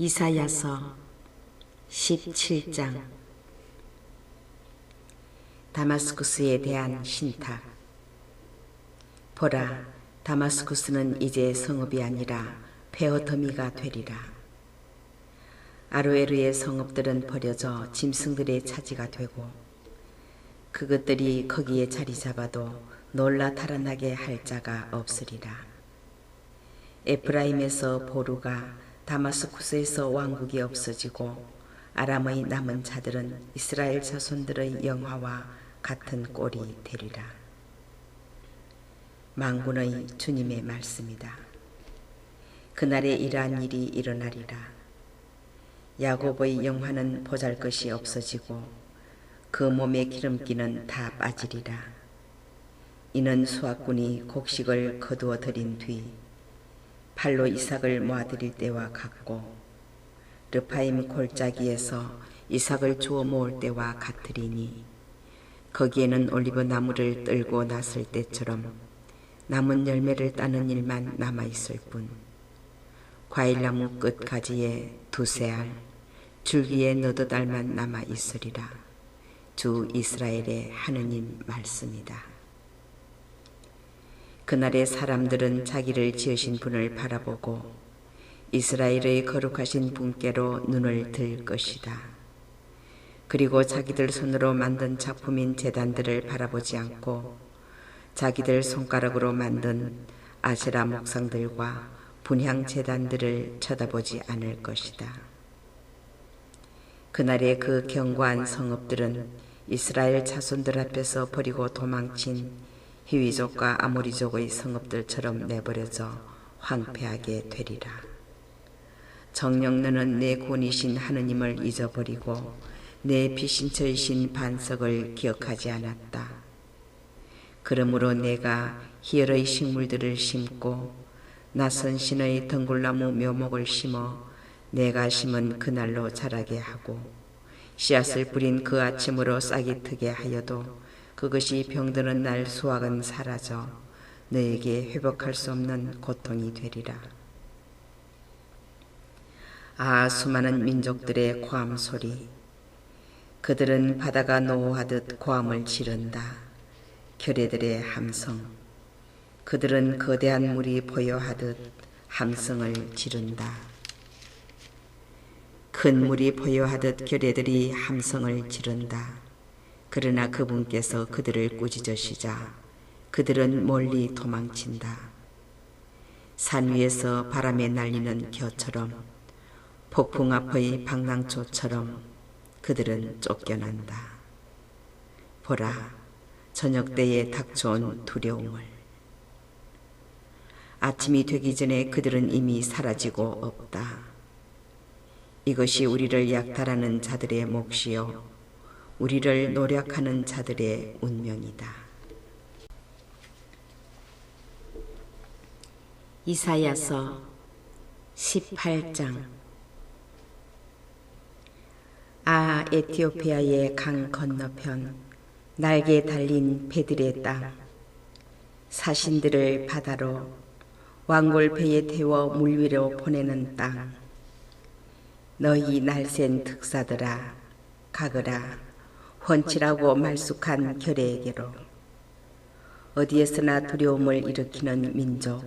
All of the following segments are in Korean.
이사야서 17장. 다마스쿠스에 대한 신탁. 보라, 다마스쿠스는 이제 성읍이 아니라 폐허더미가 되리라. 아로에르의 성읍들은 버려져 짐승들의 차지가 되고 그것들이 거기에 자리 잡아도 놀라 달아나게 할 자가 없으리라. 에프라임에서 보루가 다마스쿠스에서 왕국이 없어지고 아람의 남은 자들은 이스라엘 자손들의 영화와 같은 꼴이 되리라. 만군의 주님의 말씀이다. 그날에 이러한 일이 일어나리라. 야곱의 영화는 보잘것이 없어지고 그 몸의 기름기는 다 빠지리라. 이는 수확꾼이 곡식을 거두어 들인 뒤 팔로 이삭을 모아들일 때와 같고 르파임 골짜기에서 이삭을 주워 모을 때와 같으리니 거기에는 올리브 나무를 떨고 났을 때처럼 남은 열매를 따는 일만 남아있을 뿐 과일나무 끝 가지에 두세 알 줄기에 너댓 알만 남아있으리라. 주 이스라엘의 하느님 말씀이다. 그날에 사람들은 자기를 지으신 분을 바라보고 이스라엘의 거룩하신 분께로 눈을 들 것이다. 그리고 자기들 손으로 만든 작품인 제단들을 바라보지 않고 자기들 손가락으로 만든 아세라 목상들과 분향 제단들을 쳐다보지 않을 것이다. 그날에 그 견고한 성읍들은 이스라엘 자손들 앞에서 버리고 도망친 히위족과 아모리족의 성읍들처럼 내버려져 황폐하게 되리라. 정녕 너는 내 구원이신 하느님을 잊어버리고 내 피신처이신 반석을 기억하지 않았다. 그러므로 내가 희열의 식물들을 심고 낯선 신의 덩굴나무 묘목을 심어 내가 심은 그날로 자라게 하고 씨앗을 뿌린 그 아침으로 싹이 트게 하여도 그것이 병드는 날 수확은 사라져 너에게 회복할 수 없는 고통이 되리라. 아, 수많은 민족들의 고함 소리. 그들은 바다가 노하듯 고함을 지른다. 결의들의 함성. 그들은 거대한 물이 보여하듯 함성을 지른다. 큰 물이 보여하듯 결의들이 함성을 지른다. 그러나 그분께서 그들을 꾸짖으시자 그들은 멀리 도망친다. 산 위에서 바람에 날리는 겨처럼 폭풍 앞의 방랑초처럼 그들은 쫓겨난다. 보라, 저녁 때에 닥쳐온 두려움을. 아침이 되기 전에 그들은 이미 사라지고 없다. 이것이 우리를 약탈하는 자들의 몫이요 우리를 노력하는 자들의 운명이다. 이사야서 18장. 아, 에티오피아의 강 건너편 날개 달린 배들의 땅, 사신들을 바다로 왕골배에 태워 물 위로 보내는 땅. 너희 날쌘 특사들아, 가거라. 훤칠하고 말쑥한 결의에게로. 어디에서나 두려움을 일으키는 민족,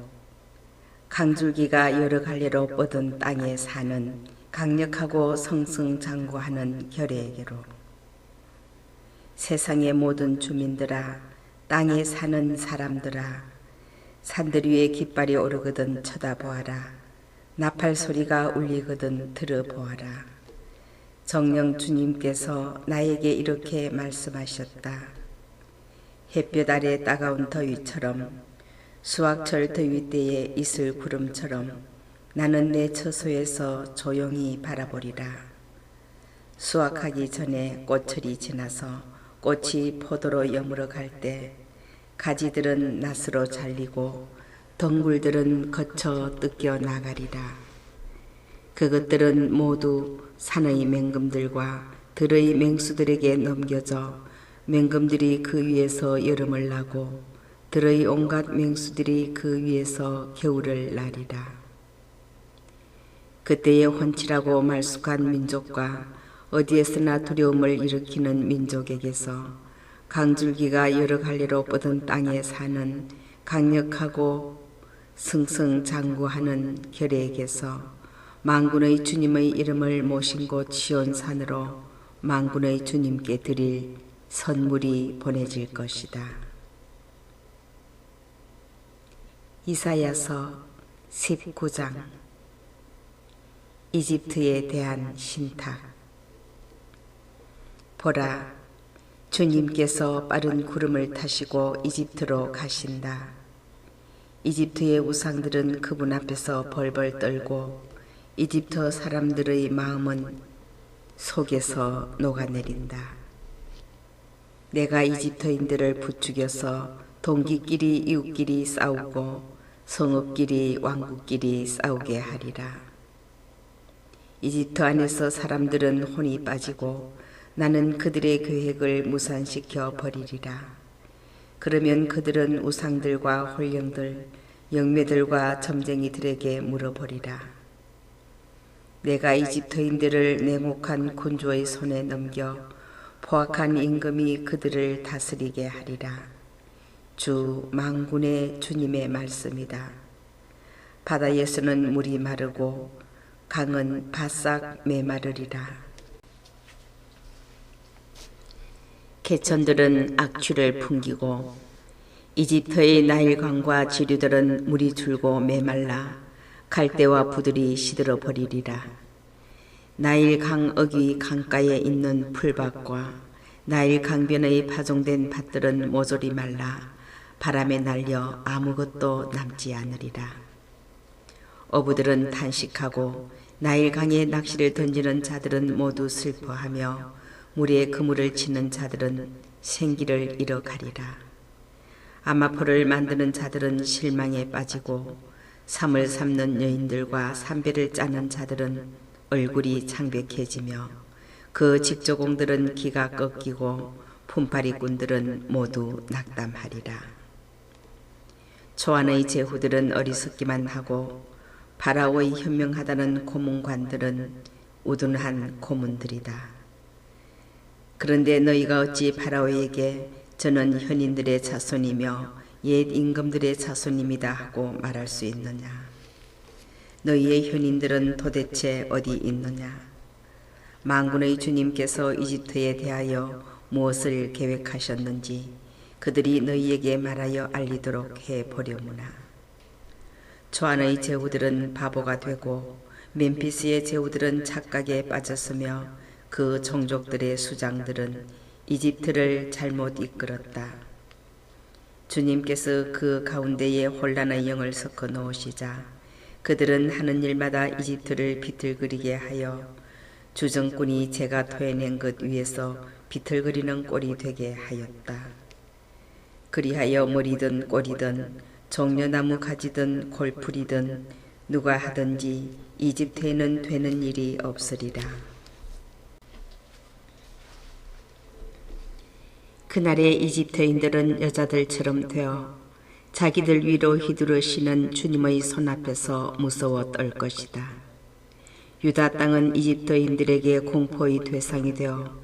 강줄기가 여러 갈래로 뻗은 땅에 사는 강력하고 성승장구하는 결의에게로. 세상의 모든 주민들아, 땅에 사는 사람들아, 산들 위에 깃발이 오르거든 쳐다보아라. 나팔 소리가 울리거든 들어보아라. 정녕 주님께서 나에게 이렇게 말씀하셨다. 햇볕 아래 따가운 더위처럼 수확철 더위 때에 이슬 구름처럼 나는 내 처소에서 조용히 바라보리라. 수확하기 전에 꽃철이 지나서 꽃이 포도로 여물어 갈 때 가지들은 낫으로 잘리고 덩굴들은 거쳐 뜯겨 나가리라. 그것들은 모두 산의 맹금들과 들의 맹수들에게 넘겨져 맹금들이 그 위에서 여름을 나고 들의 온갖 맹수들이 그 위에서 겨울을 나리라. 그때의 혼칠하고 말쑥한 민족과 어디에서나 두려움을 일으키는 민족에게서 강줄기가 여러 갈래로 뻗은 땅에 사는 강력하고 승승장구하는 결의에게서 만군의 주님의 이름을 모신 곳 시온산으로 만군의 주님께 드릴 선물이 보내질 것이다. 이사야서 19장 이집트에 대한 신탁. 보라, 주님께서 빠른 구름을 타시고 이집트로 가신다. 이집트의 우상들은 그분 앞에서 벌벌 떨고 이집트 사람들의 마음은 속에서 녹아내린다. 내가 이집트인들을 부추겨서 동기끼리 이웃끼리 싸우고 성읍끼리 왕국끼리 싸우게 하리라. 이집트 안에서 사람들은 혼이 빠지고 나는 그들의 계획을 무산시켜 버리리라. 그러면 그들은 우상들과 홀령들, 영매들과 점쟁이들에게 물어보리라. 내가 이집트인들을 냉혹한 군주의 손에 넘겨 포악한 임금이 그들을 다스리게 하리라. 주 만군의 주님의 말씀이다. 바다에서는 물이 마르고 강은 바싹 메마르리라. 개천들은 악취를 풍기고 이집트의 나일강과 지류들은 물이 줄고 메말라 갈대와 부들이 시들어 버리리라. 나일강 어귀 강가에 있는 풀밭과 나일강변의 파종된 밭들은 모조리 말라 바람에 날려 아무것도 남지 않으리라. 어부들은 탄식하고 나일강에 낚시를 던지는 자들은 모두 슬퍼하며 물에 그물을 치는 자들은 생기를 잃어가리라. 아마포를 만드는 자들은 실망에 빠지고 삼을 삶는 여인들과 삼배를 짜는 자들은 얼굴이 창백해지며 그 직조공들은 기가 꺾이고 품팔이꾼들은 모두 낙담하리라. 초안의 제후들은 어리석기만 하고 바라오의 현명하다는 고문관들은 우둔한 고문들이다. 그런데 너희가 어찌 바라오에게 저는 현인들의 자손이며 옛 임금들의 자손입니다 하고 말할 수 있느냐? 너희의 현인들은 도대체 어디 있느냐? 만군의 주님께서 이집트에 대하여 무엇을 계획하셨는지 그들이 너희에게 말하여 알리도록 해보려무나. 초안의 제후들은 바보가 되고 멤피스의 제후들은 착각에 빠졌으며 그 종족들의 수장들은 이집트를 잘못 이끌었다. 주님께서 그 가운데에 혼란의 영을 섞어 놓으시자 그들은 하는 일마다 이집트를 비틀거리게 하여 주정꾼이 제가 토해낸 것 위에서 비틀거리는 꼴이 되게 하였다. 그리하여 머리든 꼬리든 종려나무 가지든 골풀이든 누가 하든지 이집트에는 되는 일이 없으리라. 그날에 이집트인들은 여자들처럼 되어 자기들 위로 휘두르시는 주님의 손앞에서 무서워 떨 것이다. 유다 땅은 이집트인들에게 공포의 대상이 되어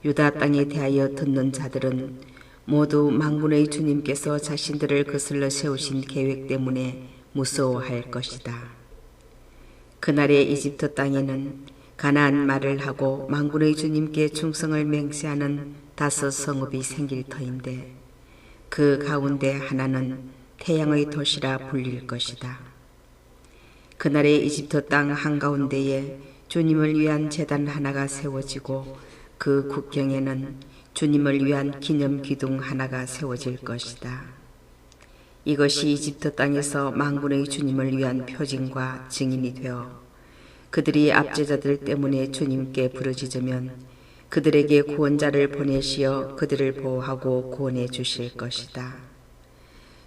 유다 땅에 대하여 듣는 자들은 모두 만군의 주님께서 자신들을 거슬러 세우신 계획 때문에 무서워할 것이다. 그날에 이집트 땅에는 가나안 말을 하고 만군의 주님께 충성을 맹세하는 5 성읍이 생길 터인데 그 가운데 하나는 태양의 도시라 불릴 것이다. 그날에 이집트 땅 한가운데에 주님을 위한 제단 하나가 세워지고 그 국경에는 주님을 위한 기념 기둥 하나가 세워질 것이다. 이것이 이집트 땅에서 만군의 주님을 위한 표징과 증인이 되어 그들이 압제자들 때문에 주님께 부르짖으면 그들에게 구원자를 보내시어 그들을 보호하고 구원해 주실 것이다.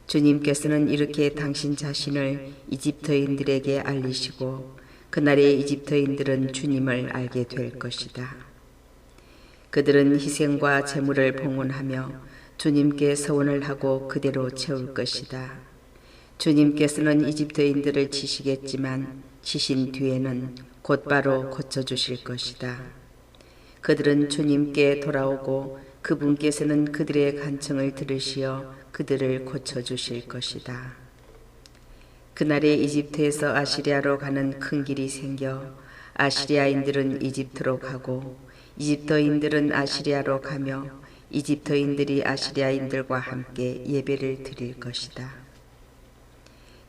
주님께서는 이렇게 당신 자신을 이집트인들에게 알리시고 그날에 이집트인들은 주님을 알게 될 것이다. 그들은 희생과 제물을 봉헌하며 주님께 서원을 하고 그대로 채울 것이다. 주님께서는 이집트인들을 치시겠지만 치신 뒤에는 곧바로 고쳐주실 것이다. 그들은 주님께 돌아오고 그분께서는 그들의 간청을 들으시어 그들을 고쳐주실 것이다. 그날에 이집트에서 아시리아로 가는 큰 길이 생겨 아시리아인들은 이집트로 가고 이집트인들은 아시리아로 가며 이집트인들이 아시리아인들과 함께 예배를 드릴 것이다.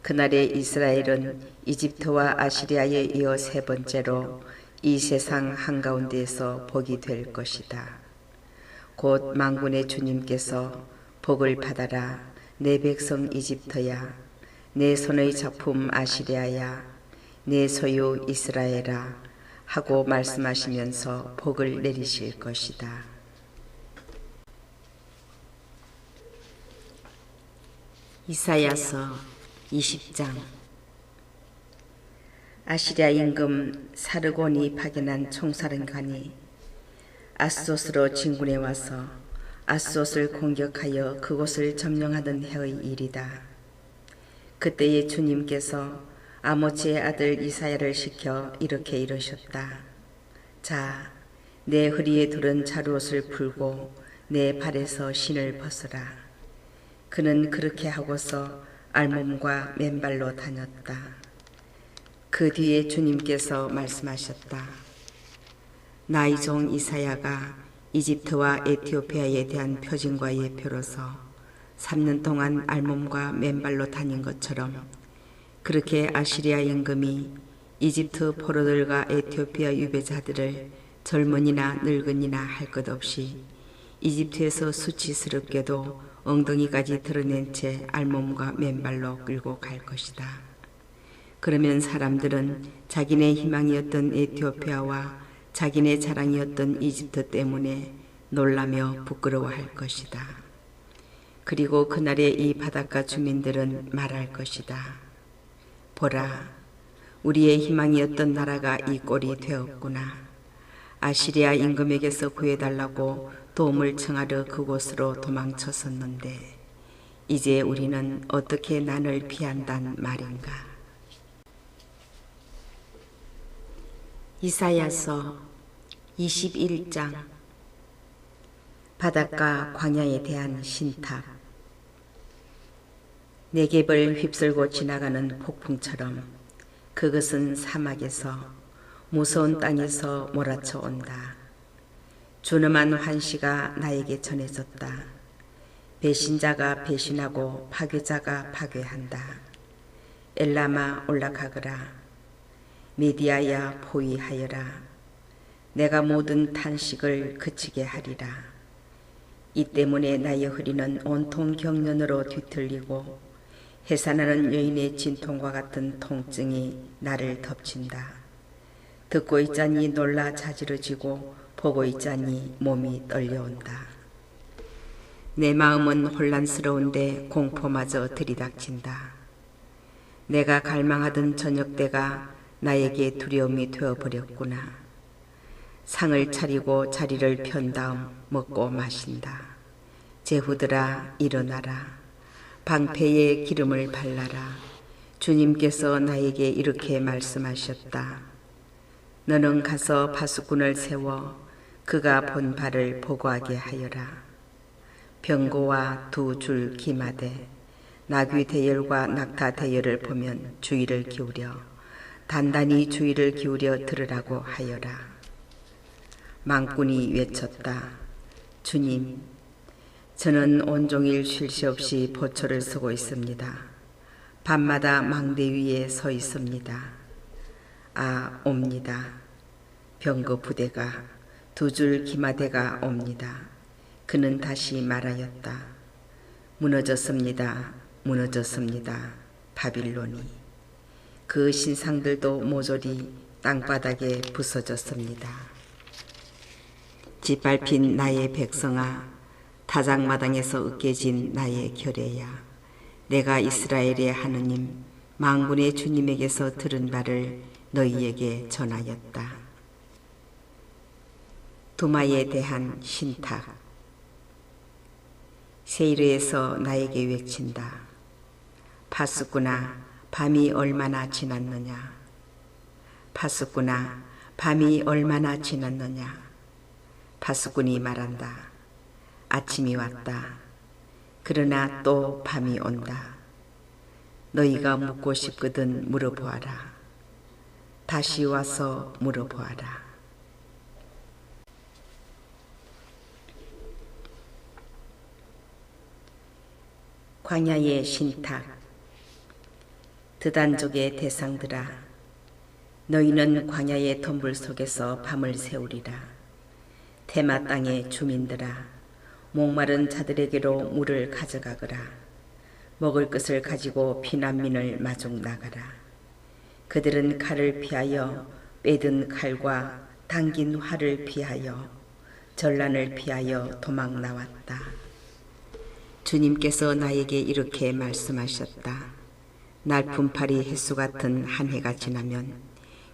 그날에 이스라엘은 이집트와 아시리아에 이어 세 번째로 이 세상 한가운데에서 복이 될 것이다. 곧 만군의 주님께서 복을 받아라 내 백성 이집트야, 내 손의 작품 아시리아야, 내 소유 이스라엘아 하고 말씀하시면서 복을 내리실 것이다. 이사야서 20장. 아시리아 임금 사르곤이 파견한 총사령관이 아스돗으로 진군해 와서 아스돗을 공격하여 그곳을 점령하던 해의 일이다. 그때에 주님께서 아모츠의 아들 이사야를 시켜 이렇게 이르셨다. 자, 내 허리에 두른 자루옷을 풀고 내 발에서 신을 벗으라. 그는 그렇게 하고서 알몸과 맨발로 다녔다. 그 뒤에 주님께서 말씀하셨다. 나의 종 이사야가 이집트와 에티오피아에 대한 표징과 예표로서 3년 동안 알몸과 맨발로 다닌 것처럼 그렇게 아시리아 임금이 이집트 포로들과 에티오피아 유배자들을 젊은이나 늙은이나 할 것 없이 이집트에서 수치스럽게도 엉덩이까지 드러낸 채 알몸과 맨발로 끌고 갈 것이다. 그러면 사람들은 자기네 희망이었던 에티오피아와 자기네 자랑이었던 이집트 때문에 놀라며 부끄러워할 것이다. 그리고 그날에 이 바닷가 주민들은 말할 것이다. 보라, 우리의 희망이었던 나라가 이 꼴이 되었구나. 아시리아 임금에게서 구해달라고 도움을 청하러 그곳으로 도망쳤었는데 이제 우리는 어떻게 난을 피한단 말인가. 이사야서 21장. 바닷가 광야에 대한 신탁. 네겝을 휩쓸고 지나가는 폭풍처럼 그것은 사막에서 무서운 땅에서 몰아쳐 온다. 준엄한 환시가 나에게 전해졌다. 배신자가 배신하고 파괴자가 파괴한다. 엘라마 올라가거라. 미디아야 포위하여라. 내가 모든 탄식을 그치게 하리라. 이 때문에 나의 허리는 온통 경련으로 뒤틀리고 해산하는 여인의 진통과 같은 통증이 나를 덮친다. 듣고 있자니 놀라 자지러지고 보고 있자니 몸이 떨려온다. 내 마음은 혼란스러운데 공포마저 들이닥친다. 내가 갈망하던 저녁 때가 나에게 두려움이 되어버렸구나. 상을 차리고 자리를 편 다음 먹고 마신다. 제후들아 일어나라. 방패에 기름을 발라라. 주님께서 나에게 이렇게 말씀하셨다. 너는 가서 파수꾼을 세워 그가 본 바를 보고하게 하여라. 병고와 2줄 기마대, 나귀 대열과 낙타 대열을 보면 주의를 기울여 단단히 주의를 기울여 들으라고 하여라. 망군이 외쳤다. 주님, 저는 온종일 쉴 새 없이 보초를 서고 있습니다. 밤마다 망대 위에 서 있습니다. 아, 옵니다. 병거 부대가 2줄 기마대가 옵니다. 그는 다시 말하였다. 무너졌습니다. 무너졌습니다. 바빌론이. 그 신상들도 모조리 땅바닥에 부서졌습니다. 짓밟힌 나의 백성아, 타작마당에서 으깨진 나의 결례야. 내가 이스라엘의 하느님, 만군의 주님에게서 들은 바를 너희에게 전하였다. 두마에 대한 신탁. 세이르에서 나에게 외친다. 파수꾼아, 밤이 얼마나 지났느냐. 파수꾼아, 밤이 얼마나 지났느냐. 파수꾼이 말한다. 아침이 왔다. 그러나 또 밤이 온다. 너희가 묻고 싶거든 물어보아라. 다시 와서 물어보아라. 광야의 신탁. 드단족의 대상들아, 너희는 광야의 덤불 속에서 밤을 새우리라. 테마 땅의 주민들아, 목마른 자들에게로 물을 가져가거라. 먹을 것을 가지고 피난민을 마중 나가라. 그들은 칼을 피하여 빼든 칼과 당긴 활을 피하여 전란을 피하여 도망 나왔다. 주님께서 나에게 이렇게 말씀하셨다. 날품팔이 햇수 같은 한 해가 지나면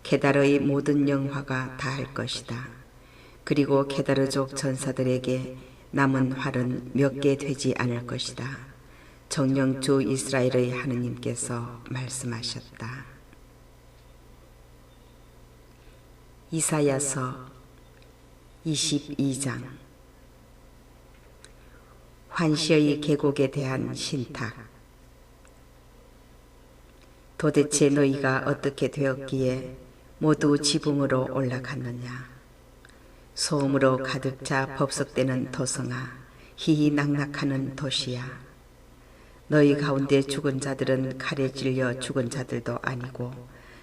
게다르의 모든 영화가 다할 것이다. 그리고 게다르족 전사들에게 남은 활은 몇 개 되지 않을 것이다. 정녕 주 이스라엘의 하느님께서 말씀하셨다. 이사야서 22장. 환시의 계곡에 대한 신탁. 도대체 너희가 어떻게 되었기에 모두 지붕으로 올라갔느냐. 소음으로 가득 차 법석대는 도성아, 희희낙낙하는 도시야. 너희 가운데 죽은 자들은 칼에 찔려 죽은 자들도 아니고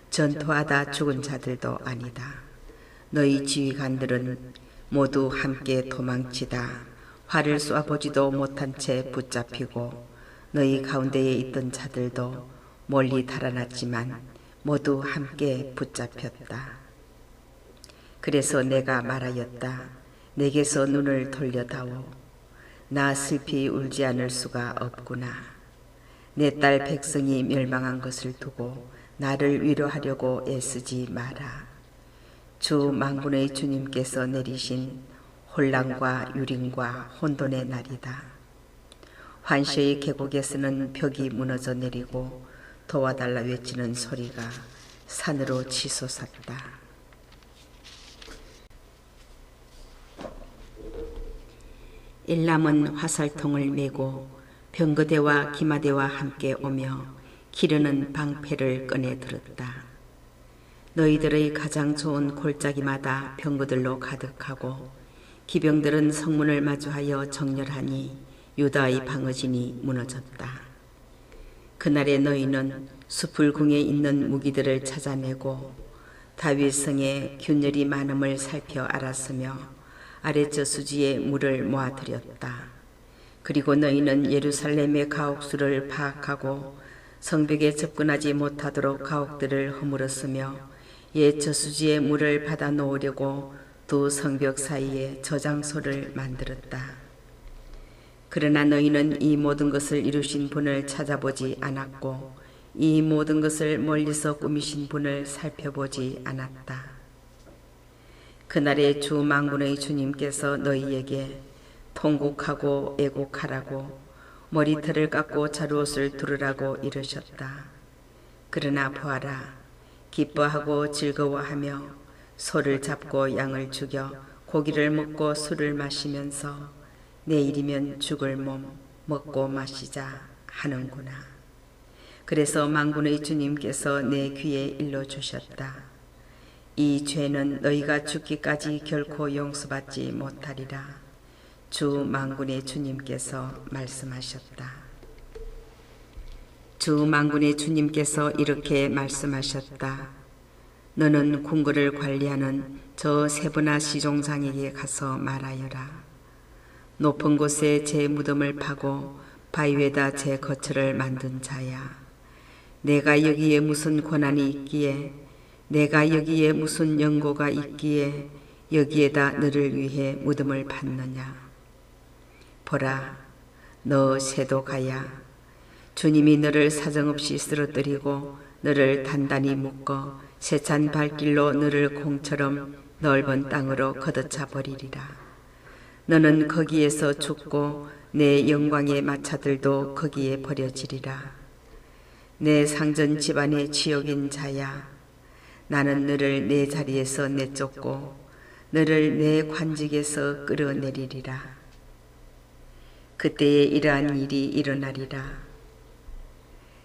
전투하다 죽은 자들도 아니다. 너희 지휘관들은 모두 함께 도망치다 활을 쏘아보지도 못한 채 붙잡히고 너희 가운데에 있던 자들도 멀리 달아났지만 모두 함께 붙잡혔다. 그래서 내가 말하였다. 내게서 눈을 돌려다오. 나 슬피 울지 않을 수가 없구나. 내 딸 백성이 멸망한 것을 두고 나를 위로하려고 애쓰지 마라. 주 만군의 주님께서 내리신 혼란과 유린과 혼돈의 날이다. 환시의 계곡에서는 벽이 무너져 내리고 도와달라 외치는 소리가 산으로 치솟았다. 일람은 화살통을 메고 병거대와 기마대와 함께 오며 기르는 방패를 꺼내 들었다. 너희들의 가장 좋은 골짜기마다 병거들로 가득하고 기병들은 성문을 마주하여 정렬하니 유다의 방어진이 무너졌다. 그날에 너희는 수풀궁에 있는 무기들을 찾아내고 다윗성의 균열이 많음을 살펴 알았으며 아랫저수지에 물을 모아들였다. 그리고 너희는 예루살렘의 가옥수를 파악하고 성벽에 접근하지 못하도록 가옥들을 허물었으며 옛 저수지에 물을 받아 놓으려고 두 성벽 사이에 저장소를 만들었다. 그러나 너희는 이 모든 것을 이루신 분을 찾아보지 않았고 이 모든 것을 멀리서 꾸미신 분을 살펴보지 않았다. 그날에 주 만군의 주님께서 너희에게 통곡하고 애곡하라고 머리털을 깎고 자루옷을 두르라고 이르셨다. 그러나 보아라, 기뻐하고 즐거워하며 소를 잡고 양을 죽여 고기를 먹고 술을 마시면서 내일이면 죽을 몸 먹고 마시자 하는구나. 그래서 만군의 주님께서 내 귀에 일러주셨다. 이 죄는 너희가 죽기까지 결코 용서받지 못하리라. 주 만군의 주님께서 말씀하셨다. 주 만군의 주님께서 이렇게 말씀하셨다. 너는 궁궐을 관리하는 저 세브나 시종장에게 가서 말하여라. 높은 곳에 제 무덤을 파고 바위 위에다 제 거처를 만든 자야. 내가 여기에 무슨 권한이 있기에, 내가 여기에 무슨 연고가 있기에 여기에다 너를 위해 무덤을 팠느냐. 보라, 너 세도가야. 주님이 너를 사정없이 쓰러뜨리고 너를 단단히 묶어 세찬 발길로 너를 공처럼 넓은 땅으로 걷어차 버리리라. 너는 거기에서 죽고 내 영광의 마차들도 거기에 버려지리라. 내 상전 집안의 지옥인 자야. 나는 너를 내 자리에서 내쫓고 너를 내 관직에서 끌어내리리라. 그때에 이러한 일이 일어나리라.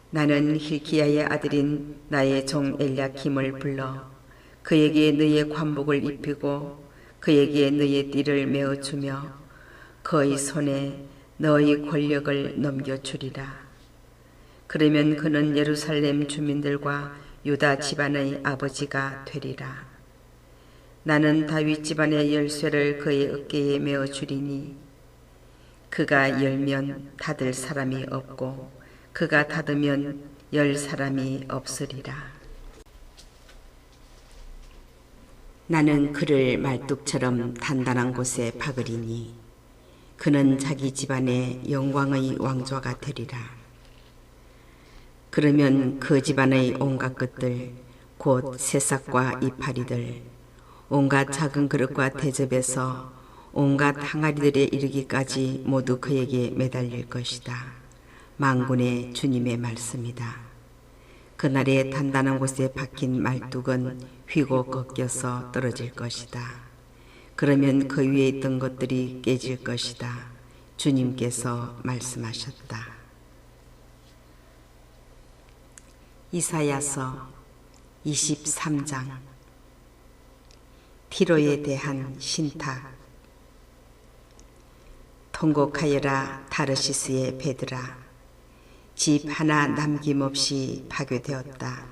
나는 힐키야의 아들인 나의 종 엘야킴을 불러 그에게 너의 관복을 입히고 그에게 너의 띠를 메어주며 그의 손에 너의 권력을 넘겨주리라. 그러면 그는 예루살렘 주민들과 유다 집안의 아버지가 되리라. 나는 다윗 집안의 열쇠를 그의 어깨에 메어주리니 그가 열면 닫을 사람이 없고 그가 닫으면 열 사람이 없으리라. 나는 그를 말뚝처럼 단단한 곳에 박으리니 그는 자기 집안의 영광의 왕좌가 되리라. 그러면 그 집안의 온갖 것들 곧 새싹과 이파리들 온갖 작은 그릇과 대접에서 온갖 항아리들에 이르기까지 모두 그에게 매달릴 것이다. 만군의 주님의 말씀이다. 그날에 단단한 곳에 박힌 말뚝은 휘고 꺾여서 떨어질 것이다. 그러면 그 위에 있던 것들이 깨질 것이다. 주님께서 말씀하셨다. 이사야서 23장 티로에 대한 신탁. 통곡하여라 타르시스의 배들아, 집 하나 남김없이 파괴되었다.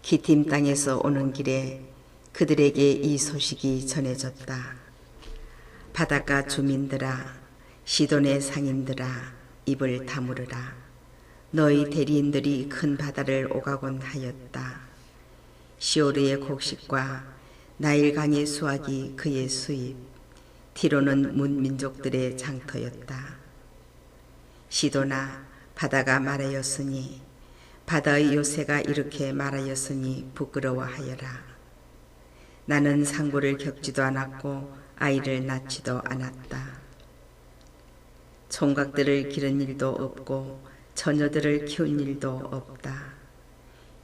기팀 땅에서 오는 길에 그들에게 이 소식이 전해졌다. 바닷가 주민들아, 시돈의 상인들아, 입을 다물으라. 너희 대리인들이 큰 바다를 오가곤 하였다. 시오르의 곡식과 나일강의 수확이 그의 수입, 티로는 문민족들의 장터였다. 시도나 바다가 말하였으니, 바다의 요새가 이렇게 말하였으니 부끄러워하여라. 나는 상고를 겪지도 않았고 아이를 낳지도 않았다. 총각들을 기른 일도 없고 처녀들을 키운 일도 없다.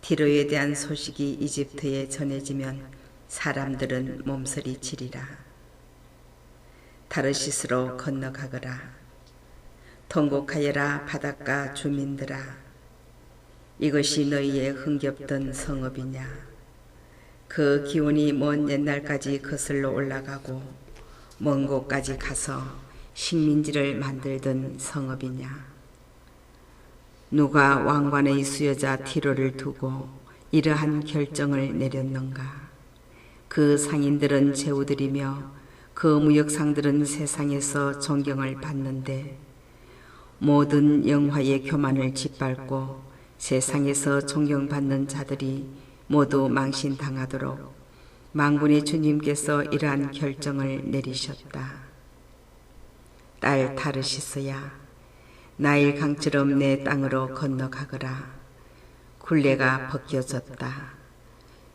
티로에 대한 소식이 이집트에 전해지면 사람들은 몸서리치리라. 타르시스로 건너가거라. 통곡하여라 바닷가 주민들아. 이것이 너희의 흥겹던 성읍이냐. 그 기운이 먼 옛날까지 거슬러 올라가고 먼 곳까지 가서 식민지를 만들던 성읍이냐. 누가 왕관의 수여자 티로를 두고 이러한 결정을 내렸는가. 그 상인들은 제후들이며 그 무역상들은 세상에서 존경을 받는데 모든 영화의 교만을 짓밟고 세상에서 존경받는 자들이 모두 망신당하도록 만군의 주님께서 이러한 결정을 내리셨다. 딸 타르시스야, 나일 강처럼 내 땅으로 건너가거라. 굴레가 벗겨졌다.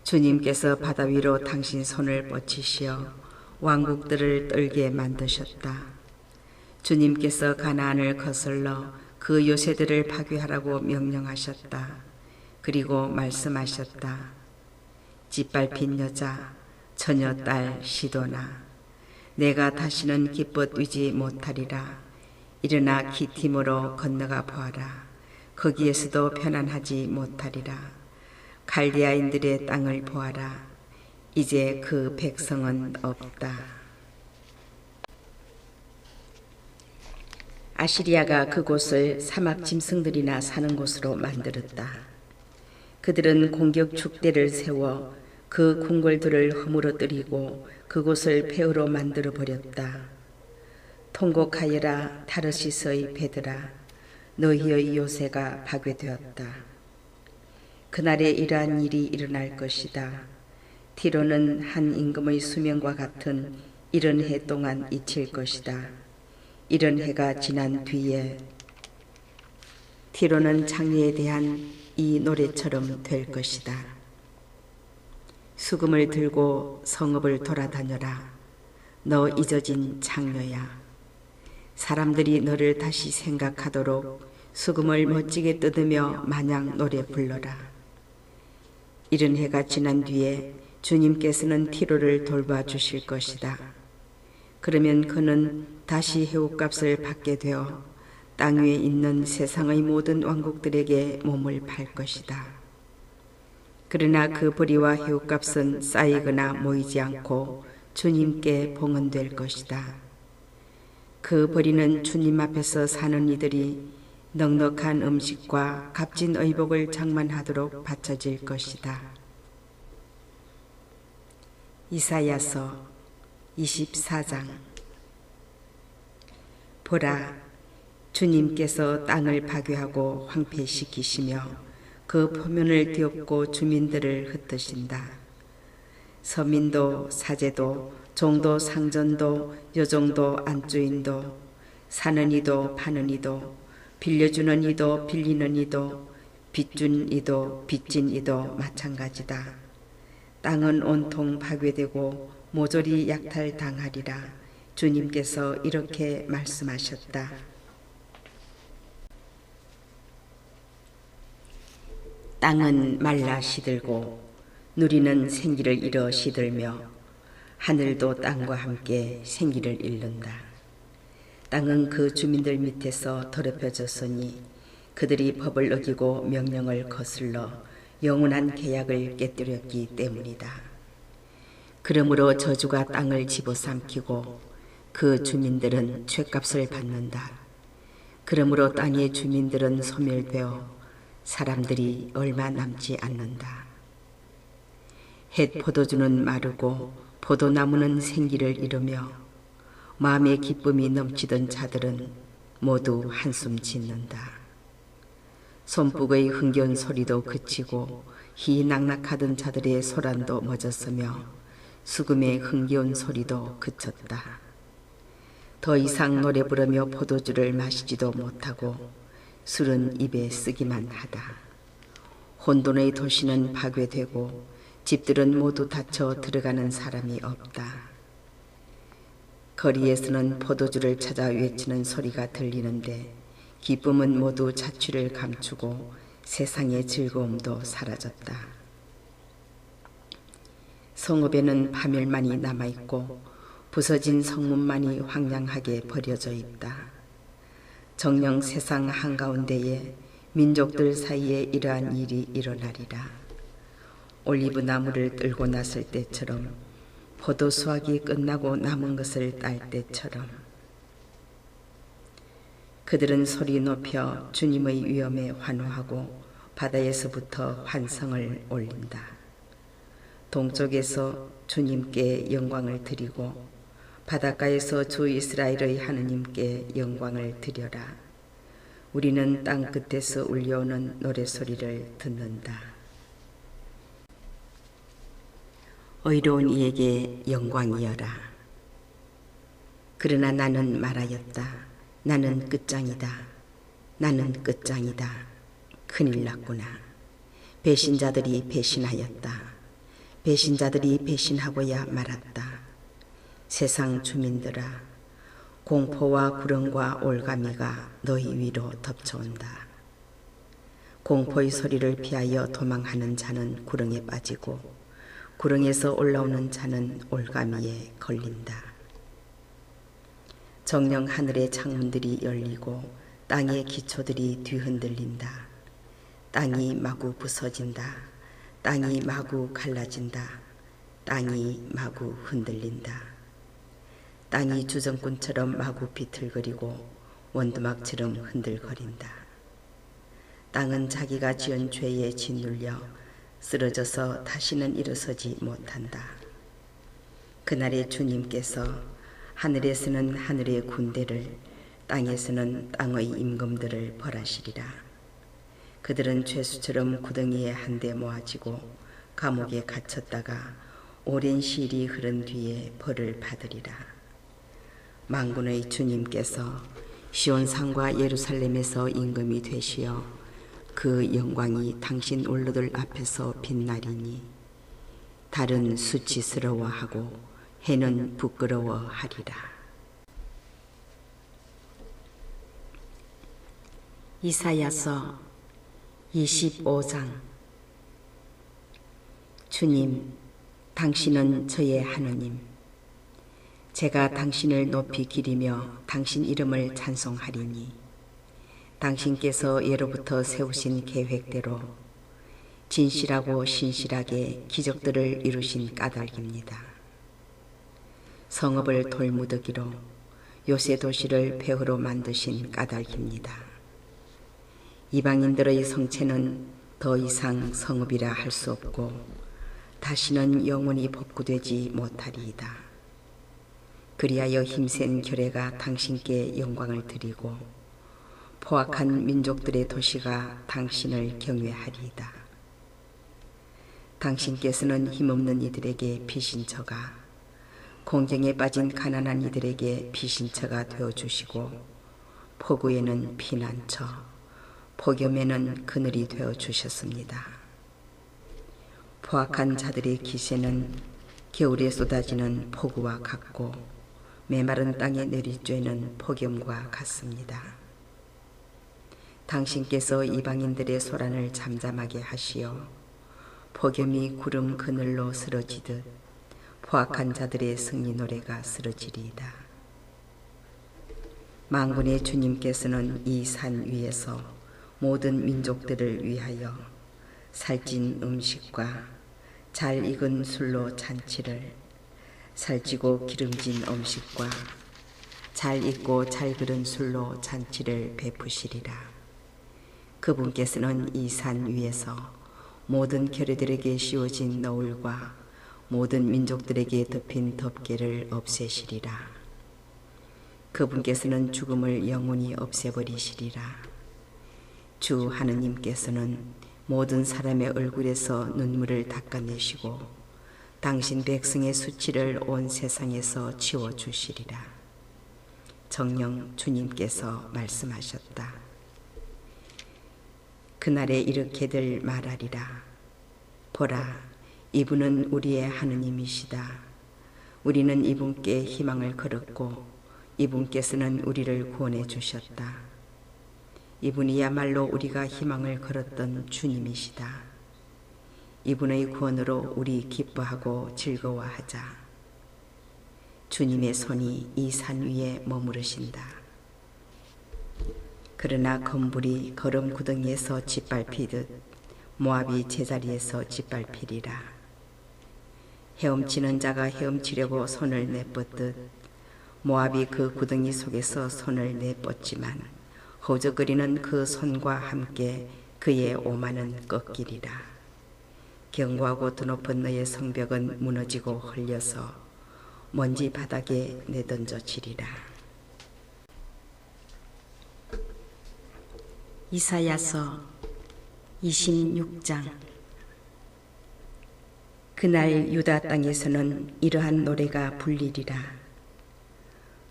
주님께서 바다 위로 당신 손을 뻗치시어 왕국들을 떨게 만드셨다. 주님께서 가나안을 거슬러 그 요새들을 파괴하라고 명령하셨다. 그리고 말씀하셨다. 짓밟힌 여자, 처녀 딸 시도나, 내가 다시는 기껏 위지 못하리라. 일어나 기팀으로 건너가 보아라. 거기에서도 편안하지 못하리라. 갈대아인들의 땅을 보아라. 이제 그 백성은 없다. 아시리아가 그곳을 사막 짐승들이나 사는 곳으로 만들었다. 그들은 공격 축대를 세워 그 궁궐들을 허물어뜨리고 그곳을 폐허로 만들어 버렸다. 통곡하여라 타르시스의 배들아, 너희의 요새가 파괴되었다. 그날에 이러한 일이 일어날 것이다. 티로는 한 임금의 수명과 같은 이런 해 동안 잊힐 것이다. 이런 해가 지난 뒤에 티로는 창녀에 대한 이 노래처럼 될 것이다. 수금을 들고 성읍을 돌아다녀라. 너 잊어진 창녀야. 사람들이 너를 다시 생각하도록 수금을 멋지게 뜯으며 마냥 노래 불러라. 이른 해가 지난 뒤에 주님께서는 티로를 돌봐주실 것이다. 그러면 그는 다시 해옥값을 받게 되어 땅 위에 있는 세상의 모든 왕국들에게 몸을 팔 것이다. 그러나 그 보리와 해옥값은 쌓이거나 모이지 않고 주님께 봉헌될 것이다. 그 보리는 주님 앞에서 사는 이들이 넉넉한 음식과 값진 의복을 장만하도록 바쳐질 것이다. 이사야서 24장. 보라, 주님께서 땅을 파괴하고 황폐시키시며 그 표면을 뒤엎고 주민들을 흩으신다. 서민도 사제도 종도 상전도 여종도 안주인도 사는 이도 파는 이도 빌려주는 이도 빌리는 이도 빚준 이도 빚진 이도 마찬가지다. 땅은 온통 파괴되고 모조리 약탈당하리라. 주님께서 이렇게 말씀하셨다. 땅은 말라 시들고 누리는 생기를 잃어 시들며 하늘도 땅과 함께 생기를 잃는다. 땅은 그 주민들 밑에서 더럽혀졌으니 그들이 법을 어기고 명령을 거슬러 영원한 계약을 깨뜨렸기 때문이다. 그러므로 저주가 땅을 집어삼키고 그 주민들은 죗값을 받는다. 그러므로 땅의 주민들은 소멸되어 사람들이 얼마 남지 않는다. 햇 포도주는 마르고 포도나무는 생기를 잃으며 마음의 기쁨이 넘치던 자들은 모두 한숨 짓는다. 손북의 흥겨운 소리도 그치고 희낙낙하던 자들의 소란도 멎었으며 수금의 흥겨운 소리도 그쳤다. 더 이상 노래 부르며 포도주를 마시지도 못하고 술은 입에 쓰기만 하다. 혼돈의 도시는 파괴되고 집들은 모두 닫혀 들어가는 사람이 없다. 거리에서는 포도주를 찾아 외치는 소리가 들리는데 기쁨은 모두 자취를 감추고 세상의 즐거움도 사라졌다. 성읍에는 파멸만이 남아있고 부서진 성문만이 황량하게 버려져 있다. 정녕 세상 한가운데에 민족들 사이에 이러한 일이 일어나리라. 올리브 나무를 뜰고 났을 때처럼 포도 수확이 끝나고 남은 것을 딸 때처럼 그들은 소리 높여 주님의 위엄에 환호하고 바다에서부터 환성을 올린다. 동쪽에서 주님께 영광을 드리고 바닷가에서 주 이스라엘의 하느님께 영광을 드려라. 우리는 땅 끝에서 울려오는 노래소리를 듣는다. 의로운 이에게 영광이여라. 그러나 나는 말하였다. 나는 끝장이다. 나는 끝장이다. 큰일 났구나. 배신자들이 배신하였다. 배신자들이 배신하고야 말았다. 세상 주민들아, 공포와 구렁과 올가미가 너희 위로 덮쳐온다. 공포의 소리를 피하여 도망하는 자는 구렁에 빠지고 구렁에서 올라오는 자는 올가미에 걸린다. 정녕 하늘의 창문들이 열리고 땅의 기초들이 뒤흔들린다. 땅이 마구 부서진다. 땅이 마구 갈라진다. 땅이 마구 흔들린다. 땅이 주정꾼처럼 마구 비틀거리고 원두막처럼 흔들거린다. 땅은 자기가 지은 죄에 짓눌려 쓰러져서 다시는 일어서지 못한다. 그날에 주님께서 하늘에서는 하늘의 군대를, 땅에서는 땅의 임금들을 벌하시리라. 그들은 죄수처럼 구덩이에 한데 모아지고 감옥에 갇혔다가 오랜 시일이 흐른 뒤에 벌을 받으리라. 만군의 주님께서 시온산과 예루살렘에서 임금이 되시어 그 영광이 당신 원로들 앞에서 빛나리니 달은 수치스러워하고 해는 부끄러워하리라. 이사야서 25장. 주님, 당신은 저의 하느님. 제가 당신을 높이 기리며 당신 이름을 찬송하리니 당신께서 예로부터 세우신 계획대로 진실하고 신실하게 기적들을 이루신 까닭입니다. 성읍을 돌무더기로 요새 도시를 폐허로 만드신 까닭입니다. 이방인들의 성체는 더 이상 성읍이라 할 수 없고 다시는 영원히 복구되지 못하리이다. 그리하여 힘센 결례가 당신께 영광을 드리고 포악한 민족들의 도시가 당신을 경외하리이다. 당신께서는 힘없는 이들에게 비신처가 공경에 빠진 가난한 이들에게 비신처가 되어주시고 폭우에는 피난처, 폭염에는 그늘이 되어주셨습니다. 포악한 자들의 기세는 겨울에 쏟아지는 폭우와 같고 메마른 땅에 내리쬐는 폭염과 같습니다. 당신께서 이방인들의 소란을 잠잠하게 하시어 폭염이 구름 그늘로 쓰러지듯 포악한 자들의 승리 노래가 쓰러지리이다. 만군의 주님께서는 이 산 위에서 모든 민족들을 위하여 살찐 음식과 잘 익은 술로 잔치를, 살찌고 기름진 음식과 잘 익고 잘 그른 술로 잔치를 베푸시리라. 그분께서는 이 산 위에서 모든 결례들에게 씌워진 너울과 모든 민족들에게 덮인 덮개를 없애시리라. 그분께서는 죽음을 영원히 없애버리시리라. 주 하느님께서는 모든 사람의 얼굴에서 눈물을 닦아내시고 당신 백성의 수치를 온 세상에서 지워주시리라. 정녕 주님께서 말씀하셨다. 그날에 이렇게들 말하리라. 보라, 이분은 우리의 하느님이시다. 우리는 이분께 희망을 걸었고 이분께서는 우리를 구원해 주셨다. 이분이야말로 우리가 희망을 걸었던 주님이시다. 이분의 구원으로 우리 기뻐하고 즐거워하자. 주님의 손이 이 산 위에 머무르신다. 그러나 검불이 거름 구덩이에서 짓밟히듯 모압이 제자리에서 짓밟히리라. 헤엄치는 자가 헤엄치려고 손을 내뻗듯 모압이 그 구덩이 속에서 손을 내뻗지만 허우적거리는 그 손과 함께 그의 오만은 꺾이리라. 견고하고 드높은 너의 성벽은 무너지고 헐려서 먼지 바닥에 내던져지리라. 이사야서 26장. 그날 유다 땅에서는 이러한 노래가 불리리라.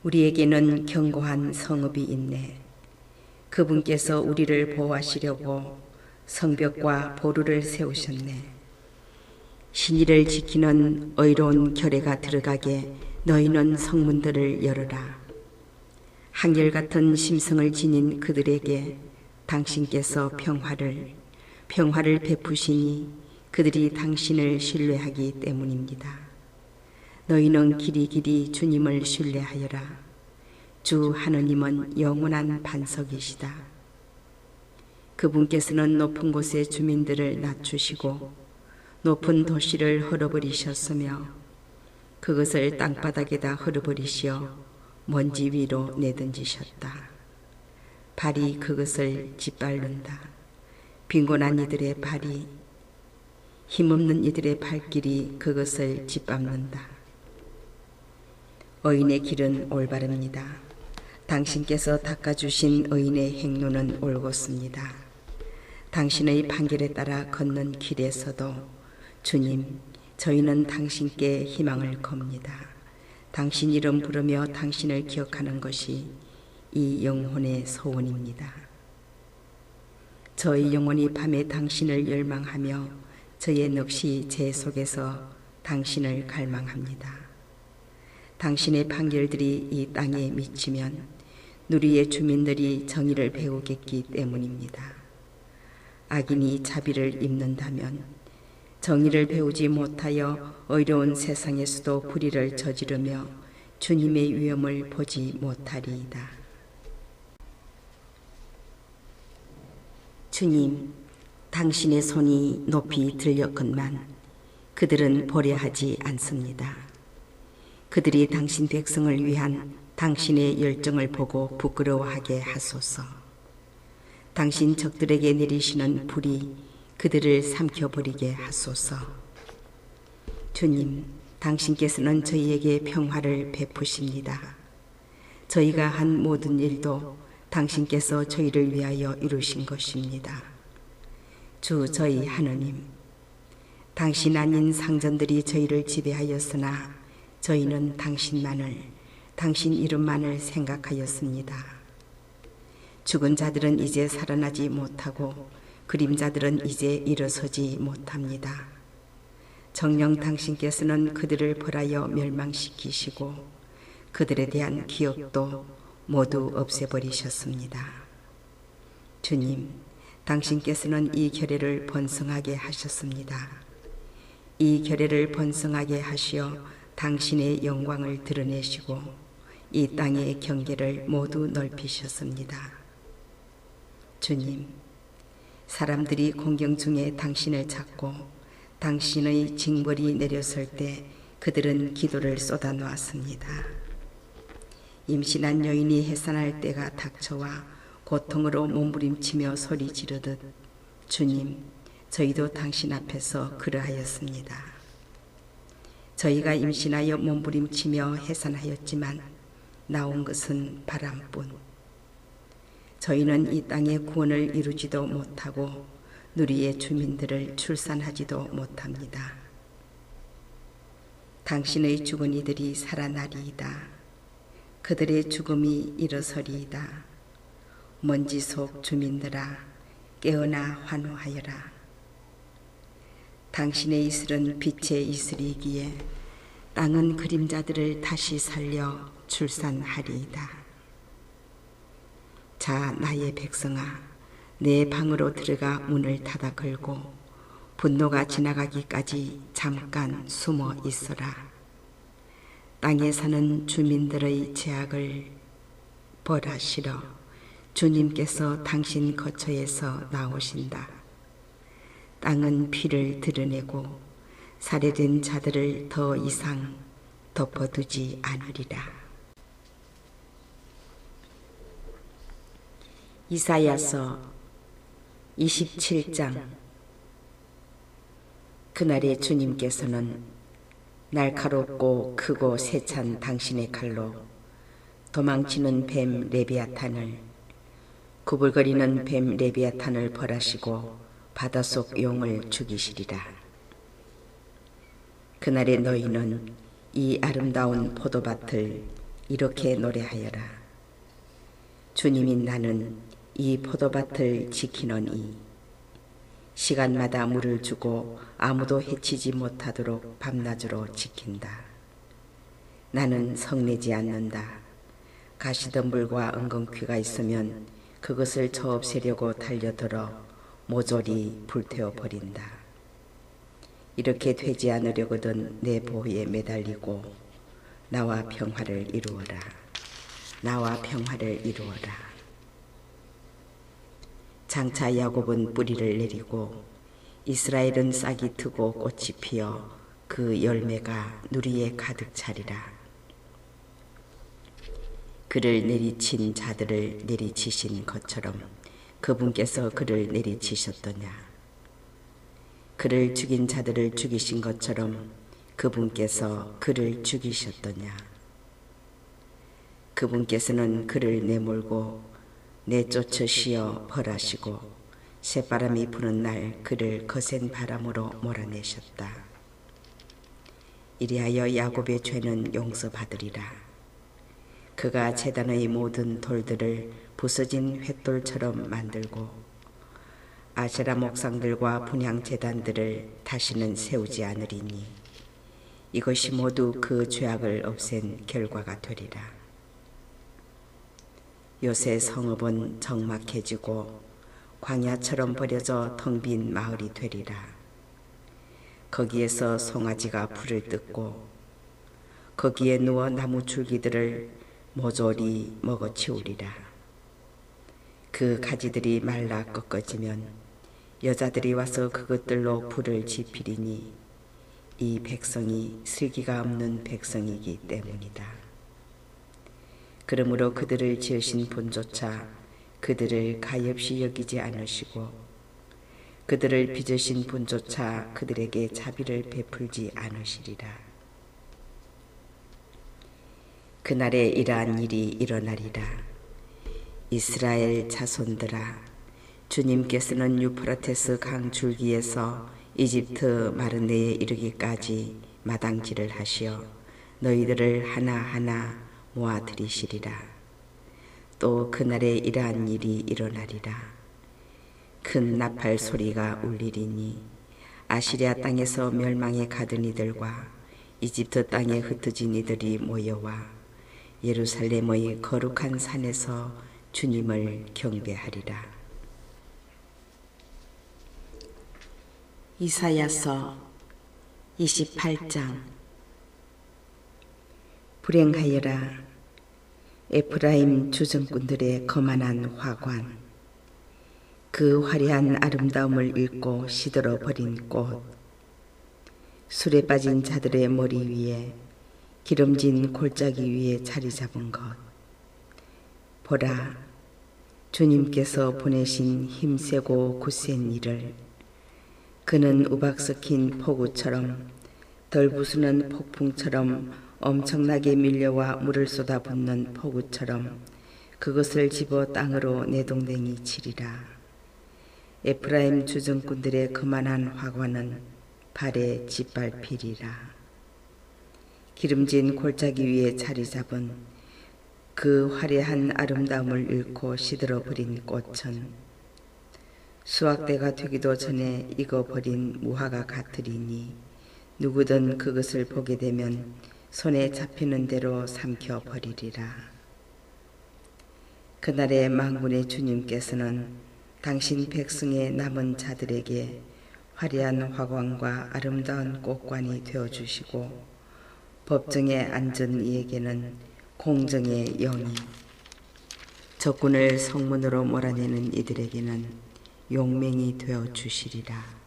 우리에게는 견고한 성읍이 있네. 그분께서 우리를 보호하시려고 성벽과 보루를 세우셨네. 신의를 지키는 의로운 결례가 들어가게 너희는 성문들을 열어라. 한결같은 심성을 지닌 그들에게 당신께서 평화를 베푸시니 그들이 당신을 신뢰하기 때문입니다. 너희는 길이 주님을 신뢰하여라. 주 하느님은 영원한 반석이시다. 그분께서는 높은 곳의 주민들을 낮추시고 높은 도시를 헐어버리셨으며 그것을 땅바닥에다 헐어버리시어 먼지 위로 내던지셨다. 발이 그것을 짓밟는다. 빈곤한 이들의 발이, 힘없는 이들의 발길이 그것을 짓밟는다. 의인의 길은 올바릅니다. 당신께서 닦아주신 의인의 행로는 옳겠습니다. 당신의 판결에 따라 걷는 길에서도 주님, 저희는 당신께 희망을 겁니다. 당신 이름 부르며 당신을 기억하는 것이 이 영혼의 소원입니다. 저희 영혼이 밤에 당신을 열망하며 저의 넋이 제 속에서 당신을 갈망합니다. 당신의 판결들이 이 땅에 미치면 누리의 주민들이 정의를 배우겠기 때문입니다. 악인이 자비를 입는다면 정의를 배우지 못하여 어려운 세상에서도 불의를 저지르며 주님의 위엄을 보지 못하리이다. 주님, 당신의 손이 높이 들렸건만 그들은 보려하지 않습니다. 그들이 당신 백성을 위한 당신의 열정을 보고 부끄러워하게 하소서. 당신 적들에게 내리시는 불이 그들을 삼켜버리게 하소서. 주님, 당신께서는 저희에게 평화를 베푸십니다. 저희가 한 모든 일도 당신께서 저희를 위하여 이루신 것입니다. 주 저희 하느님, 당신 아닌 상전들이 저희를 지배하였으나 저희는 당신 이름만을 생각하였습니다. 죽은 자들은 이제 살아나지 못하고 그림자들은 이제 일어서지 못합니다. 정녕 당신께서는 그들을 벌하여 멸망시키시고 그들에 대한 기억도 모두 없애버리셨습니다. 주님, 당신께서는 이 결례를 번성하게 하셨습니다. 이 결례를 번성하게 하시어 당신의 영광을 드러내시고 이 땅의 경계를 모두 넓히셨습니다. 주님, 사람들이 공경 중에 당신을 찾고 당신의 징벌이 내렸을 때 그들은 기도를 쏟아놓았습니다. 임신한 여인이 해산할 때가 닥쳐와 고통으로 몸부림치며 소리 지르듯 주님, 저희도 당신 앞에서 그러하였습니다. 저희가 임신하여 몸부림치며 해산하였지만 나온 것은 바람뿐. 저희는 이 땅의 구원을 이루지도 못하고 누리의 주민들을 출산하지도 못합니다. 당신의 죽은 이들이 살아나리이다. 그들의 죽음이 일어서리이다. 먼지 속 주민들아, 깨어나 환호하여라. 당신의 이슬은 빛의 이슬이기에 땅은 그림자들을 다시 살려 출산하리이다. 자, 나의 백성아, 내 방으로 들어가 문을 닫아 걸고 분노가 지나가기까지 잠깐 숨어 있어라. 땅에 사는 주민들의 죄악을 벌하시러 주님께서 당신 거처에서 나오신다. 땅은 피를 드러내고 살해된 자들을 더 이상 덮어두지 않으리라. 이사야서 27장. 그날에 주님께서는 날카롭고 크고 세찬 당신의 칼로 도망치는 뱀 레비아탄을, 구불거리는 뱀 레비아탄을 벌하시고 바닷속 용을 죽이시리라. 그날에 너희는 이 아름다운 포도밭을 이렇게 노래하여라. 주님인 나는 이 포도밭을 지키노니 시간마다 물을 주고 아무도 해치지 못하도록 밤낮으로 지킨다. 나는 성내지 않는다. 가시덤불과 엉겅퀴가 있으면 그것을 저 없애려고 달려들어 모조리 불태워버린다. 이렇게 되지 않으려거든 내 보호에 매달리고 나와 평화를 이루어라. 나와 평화를 이루어라. 장차 야곱은 뿌리를 내리고 이스라엘은 싹이 트고 꽃이 피어 그 열매가 누리에 가득 차리라. 그를 내리친 자들을 내리치신 것처럼 그분께서 그를 내리치셨더냐. 그를 죽인 자들을 죽이신 것처럼 그분께서 그를 죽이셨더냐. 그분께서는 그를 내몰고 내쫓아 씌어 벌하시고 새바람이 부는 날 그를 거센 바람으로 몰아내셨다. 이리하여 야곱의 죄는 용서받으리라. 그가 제단의 모든 돌들을 부서진 횃돌처럼 만들고 아세라 목상들과 분향 제단들을 다시는 세우지 않으리니 이것이 모두 그 죄악을 없앤 결과가 되리라. 요새 성읍은 적막해지고 광야처럼 버려져 텅 빈 마을이 되리라. 거기에서 송아지가 풀을 뜯고 거기에 누워 나무 줄기들을 모조리 먹어치우리라. 그 가지들이 말라 꺾어지면 여자들이 와서 그것들로 불을 지피리니 이 백성이 슬기가 없는 백성이기 때문이다. 그러므로 그들을 지으신 분조차 그들을 가엾이 여기지 않으시고 그들을 빚으신 분조차 그들에게 자비를 베풀지 않으시리라. 그날에 이러한 일이 일어나리라. 이스라엘 자손들아, 주님께서는 유프라테스 강 줄기에서 이집트 마르네에 이르기까지 마당질을 하시어 너희들을 하나하나 모아들이시리라. 또 그날에 이러한 일이 일어나리라. 큰 나팔 소리가 울리리니 아시리아 땅에서 멸망에 가든 이들과 이집트 땅에 흩어진 이들이 모여와 예루살렘의 거룩한 산에서 주님을 경배하리라. 이사야서 28장. 불행하여라 에프라임 주정꾼들의 거만한 화관, 그 화려한 아름다움을 잃고 시들어 버린 꽃, 술에 빠진 자들의 머리 위에 기름진 골짜기 위에 자리 잡은 것. 보라, 주님께서 보내신 힘세고 굳센 이를, 그는 우박 섞인 폭우처럼 덜 부수는 폭풍처럼 엄청나게 밀려와 물을 쏟아붓는 폭우처럼 그것을 집어 땅으로 내동댕이 치리라. 에프라임 주정꾼들의 거만한 화관은 발에 짓밟히리라. 기름진 골짜기 위에 자리 잡은 그 화려한 아름다움을 잃고 시들어버린 꽃은 수확대가 되기도 전에 익어버린 무화과 같으리니 누구든 그것을 보게 되면 손에 잡히는 대로 삼켜버리리라. 그날에 만군의 주님께서는 당신 백성의 남은 자들에게 화려한 화관과 아름다운 꽃관이 되어주시고 법정에 앉은 이에게는 공정의 영이, 적군을 성문으로 몰아내는 이들에게는 용맹이 되어주시리라.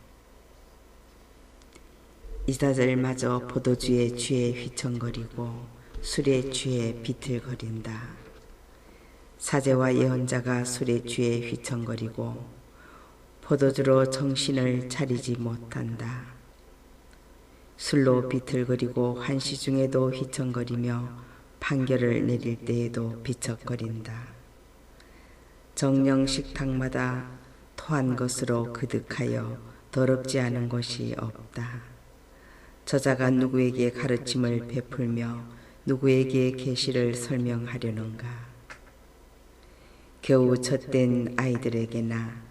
이자들마저 포도주의 취에 휘청거리고 술의 취에 비틀거린다. 사제와 예언자가 술의 취에 휘청거리고 포도주로 정신을 차리지 못한다. 술로 비틀거리고 환시 중에도 휘청거리며 판결을 내릴 때에도 비척거린다. 정령 식탁마다 토한 것으로 그득하여 더럽지 않은 것이 없다. 저자가 누구에게 가르침을 베풀며 누구에게 계시를 설명하려는가? 겨우 젖된 아이들에게나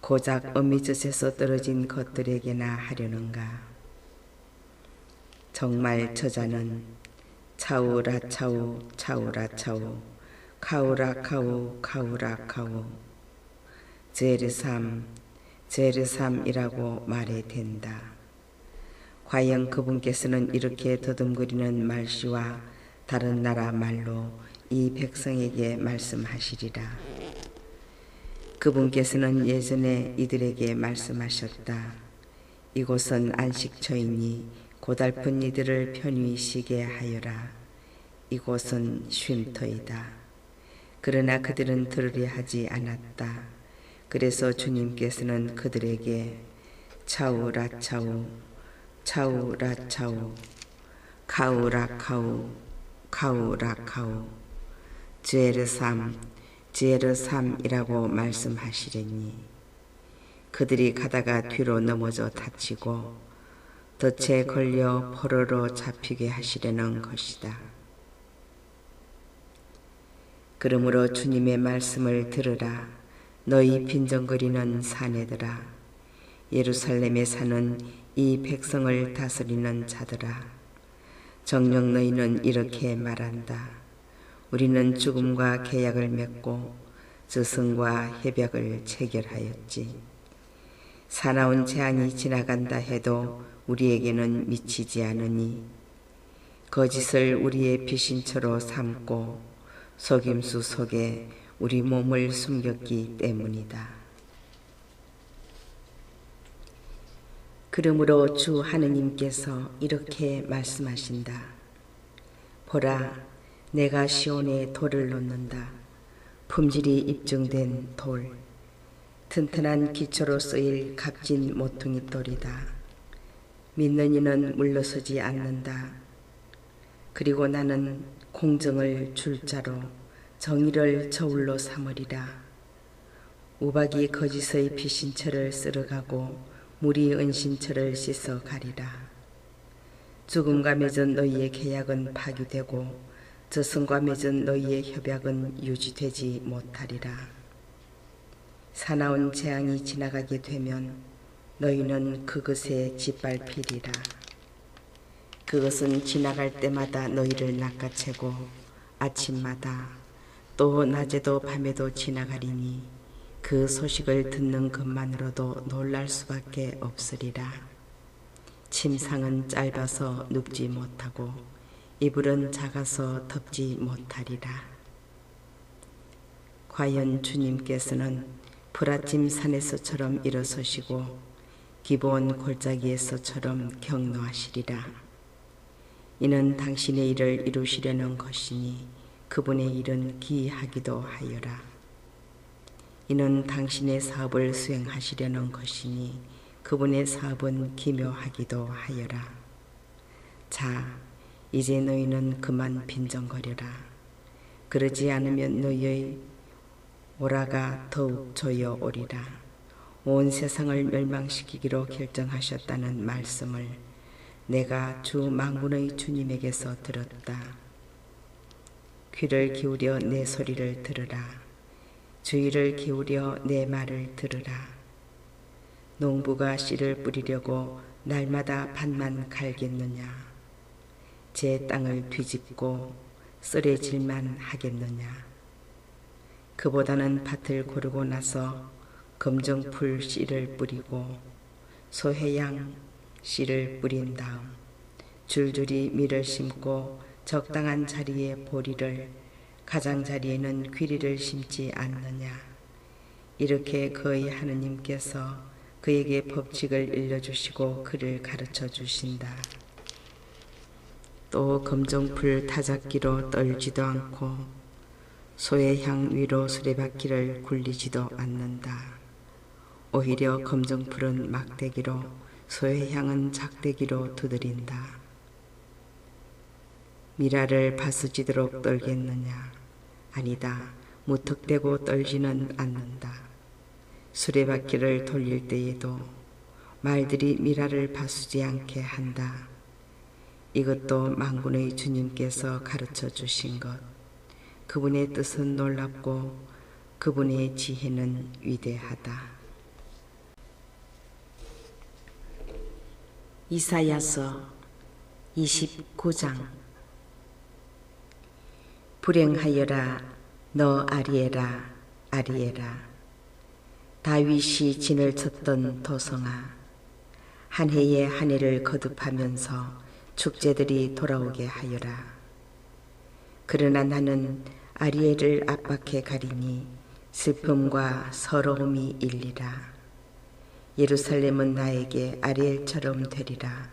고작 어미젖에서 떨어진 것들에게나 하려는가? 정말 저자는 차우라차우 차우라차우 카우라카우 카우라카우 제르삼 제르삼이라고 말해야 된다. 과연 그분께서는 이렇게 더듬거리는 말씨와 다른 나라 말로 이 백성에게 말씀하시리라. 그분께서는 예전에 이들에게 말씀하셨다. 이곳은 안식처이니 고달픈 이들을 편히 쉬게 하여라. 이곳은 쉼터이다. 그러나 그들은 들으려 하지 않았다. 그래서 주님께서는 그들에게 차우라차우 차우라차우 카우라카우 카우라카우 제르삼이라고 말씀하시려니 그들이 가다가 뒤로 넘어져 다치고 덫에 걸려 포로로 잡히게 하시려는 것이다. 그러므로 주님의 말씀을 들으라. 너희 빈정거리는 사내들아, 예루살렘에 사는 이 백성을 다스리는 자들아, 정녕 너희는 이렇게 말한다. 우리는 죽음과 계약을 맺고 저승과 협약을 체결하였지. 사나운 재앙이 지나간다 해도 우리에게는 미치지 않으니 거짓을 우리의 피신처로 삼고 속임수 속에 우리 몸을 숨겼기 때문이다. 그러므로 주 하느님께서 이렇게 말씀하신다. 보라, 내가 시온에 돌을 놓는다. 품질이 입증된 돌, 튼튼한 기초로 쓰일 값진 모퉁이 돌이다. 믿는 이는 물러서지 않는다. 그리고 나는 공정을 줄자로 정의를 저울로 삼으리라. 우박이 거짓의 피신처를 쓸어가고 물이 은신처를 씻어가리라. 죽음과 맺은 너희의 계약은 파기되고 저승과 맺은 너희의 협약은 유지되지 못하리라. 사나운 재앙이 지나가게 되면 너희는 그것에 짓밟히리라. 그것은 지나갈 때마다 너희를 낚아채고 아침마다 또 낮에도 밤에도 지나가리니 그 소식을 듣는 것만으로도 놀랄 수밖에 없으리라. 침상은 짧아서 눕지 못하고 이불은 작아서 덮지 못하리라. 과연 주님께서는 불아침 산에서처럼 일어서시고 기브온 골짜기에서처럼 경노하시리라. 이는 당신의 일을 이루시려는 것이니 그분의 일은 기이하기도 하여라. 이는 당신의 사업을 수행하시려는 것이니 그분의 사업은 기묘하기도 하여라. 자, 이제 너희는 그만 빈정거려라. 그러지 않으면 너희의 오라가 더욱 조여오리라. 온 세상을 멸망시키기로 결정하셨다는 말씀을 내가 주 만군의 주님에게서 들었다. 귀를 기울여 내 소리를 들으라. 주의를 기울여 내 말을 들으라. 농부가 씨를 뿌리려고 날마다 밭만 갈겠느냐? 제 땅을 뒤집고 쓰레질만 하겠느냐? 그보다는 밭을 고르고 나서 검정풀 씨를 뿌리고 소해양 씨를 뿌린 다음 줄줄이 밀을 심고 적당한 자리에 보리를, 가장자리에는 귀리를 심지 않느냐. 이렇게 그의 하느님께서 그에게 법칙을 일러주시고 그를 가르쳐 주신다. 또 검정풀 타작기로 떨지도 않고 소의 향 위로 수레바퀴를 굴리지도 않는다. 오히려 검정풀은 막대기로 소의 향은 작대기로 두드린다. 미라를 바스지도록 떨겠느냐? 아니다. 무턱대고 떨지는 않는다. 수레바퀴를 돌릴 때에도 말들이 미라를 바수지 않게 한다. 이것도 만군의 주님께서 가르쳐 주신 것. 그분의 뜻은 놀랍고 그분의 지혜는 위대하다. 이사야서 29장. 불행하여라 너 아리에라, 아리에라. 다윗이 진을 쳤던 도성아, 한 해에 한 해를 거듭하면서 축제들이 돌아오게 하여라. 그러나 나는 아리엘을 압박해 가리니 슬픔과 서러움이 일리라. 예루살렘은 나에게 아리엘처럼 되리라.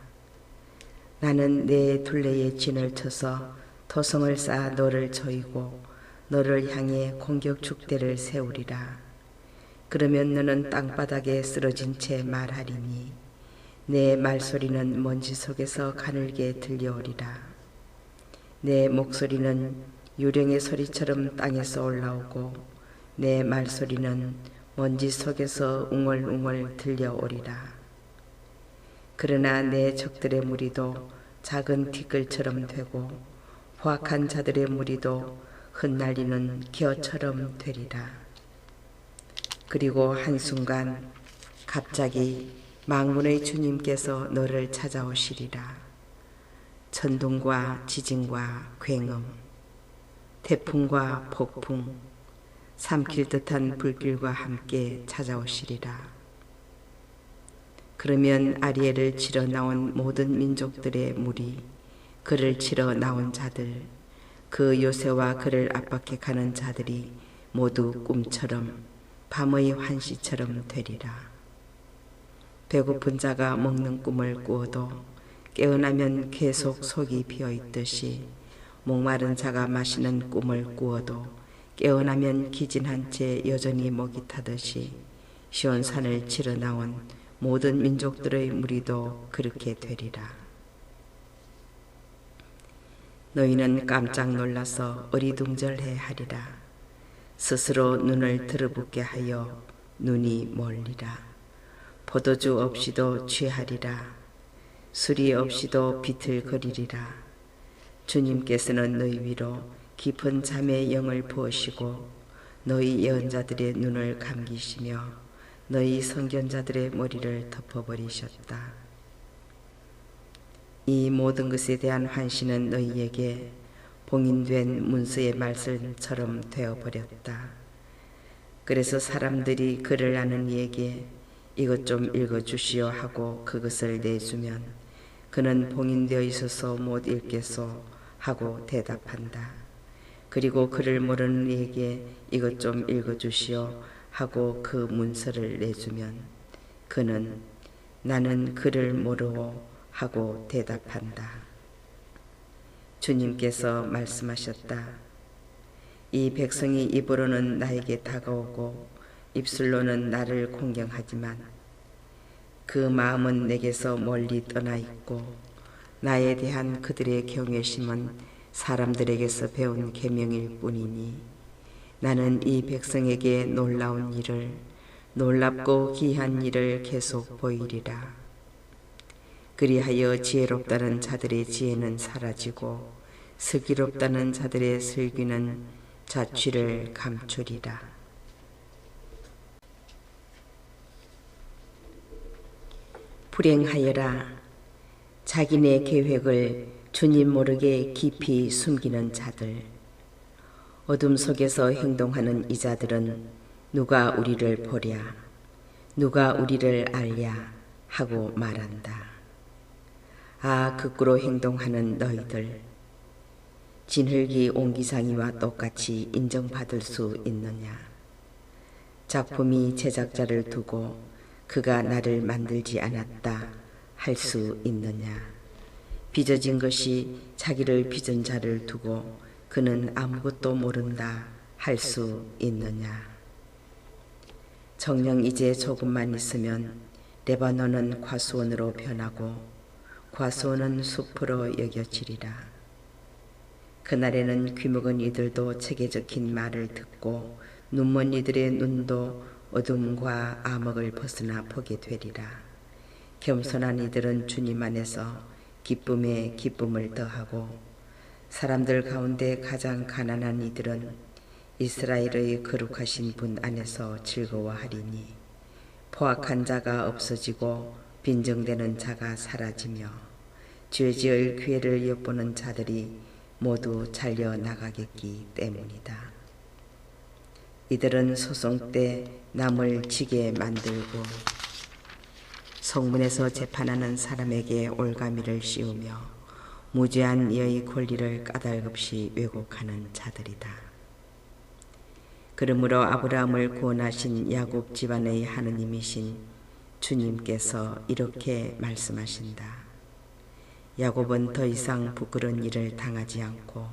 나는 내 둘레에 진을 쳐서 도성을 쌓아 너를 조이고 너를 향해 공격 축대를 세우리라. 그러면 너는 땅바닥에 쓰러진 채 말하리니 내 말소리는 먼지 속에서 가늘게 들려오리라. 내 목소리는 유령의 소리처럼 땅에서 올라오고 내 말소리는 먼지 속에서 웅얼웅얼 들려오리라. 그러나 내 적들의 무리도 작은 티끌처럼 되고 포악한 자들의 무리도 흩날리는 겨처럼 되리라. 그리고 한순간 갑자기 만군의 주님께서 너를 찾아오시리라. 천둥과 지진과 굉음, 태풍과 폭풍, 삼킬 듯한 불길과 함께 찾아오시리라. 그러면 아리엘을 치러 나온 모든 민족들의 무리, 그를 치러 나온 자들, 그 요새와 그를 압박해 가는 자들이 모두 꿈처럼 밤의 환시처럼 되리라. 배고픈 자가 먹는 꿈을 꾸어도 깨어나면 계속 속이 비어 있듯이 목마른 자가 마시는 꿈을 꾸어도 깨어나면 기진한 채 여전히 목이 타듯이 시온산을 치러 나온 모든 민족들의 무리도 그렇게 되리라. 너희는 깜짝 놀라서 어리둥절해 하리라. 스스로 눈을 들어붙게 하여 눈이 멀리라. 포도주 없이도 취하리라. 술이 없이도 비틀거리리라. 주님께서는 너희 위로 깊은 잠의 영을 부으시고 너희 예언자들의 눈을 감기시며 너희 선견자들의 머리를 덮어버리셨다. 이 모든 것에 대한 환시는 너희에게 봉인된 문서의 말씀처럼 되어버렸다. 그래서 사람들이 글을 아는 이에게 이것 좀 읽어주시오 하고 그것을 내주면 그는 봉인되어 있어서 못 읽겠소 하고 대답한다. 그리고 글을 모르는 이에게 이것 좀 읽어주시오 하고 그 문서를 내주면 그는 나는 글을 모르오 하고 대답한다. 주님께서 말씀하셨다. 이 백성이 입으로는 나에게 다가오고 입술로는 나를 공경하지만 그 마음은 내게서 멀리 떠나 있고 나에 대한 그들의 경외심은 사람들에게서 배운 계명일 뿐이니 나는 이 백성에게 놀라운 일을 놀랍고 귀한 일을 계속 보이리라. 그리하여 지혜롭다는 자들의 지혜는 사라지고 슬기롭다는 자들의 슬기는 자취를 감추리라. 불행하여라. 자기네 계획을 주님 모르게 깊이 숨기는 자들. 어둠 속에서 행동하는 이 자들은 누가 우리를 보랴, 누가 우리를 알랴 하고 말한다. 아, 극구로 행동하는 너희들. 진흙이 옹기장이와 똑같이 인정받을 수 있느냐? 작품이 제작자를 두고 그가 나를 만들지 않았다 할 수 있느냐? 빚어진 것이 자기를 빚은 자를 두고 그는 아무것도 모른다 할 수 있느냐? 정녕 이제 조금만 있으면 레바논은 과수원으로 변하고 과수원은 숲으로 여겨지리라. 그날에는 귀먹은 이들도 책에 적힌 말을 듣고 눈먼 이들의 눈도 어둠과 암흑을 벗어나 보게 되리라. 겸손한 이들은 주님 안에서 기쁨에 기쁨을 더하고 사람들 가운데 가장 가난한 이들은 이스라엘의 거룩하신 분 안에서 즐거워하리니 포악한 자가 없어지고 빈정되는 자가 사라지며 죄지을 기회를 엿보는 자들이 모두 잘려나가겠기 때문이다. 이들은 소송 때 남을 지게 만들고 성문에서 재판하는 사람에게 올가미를 씌우며 무죄한 이의 권리를 까닭없이 왜곡하는 자들이다. 그러므로 아브라함을 구원하신 야곱 집안의 하느님이신 주님께서 이렇게 말씀하신다. 야곱은 더 이상 부끄러운 일을 당하지 않고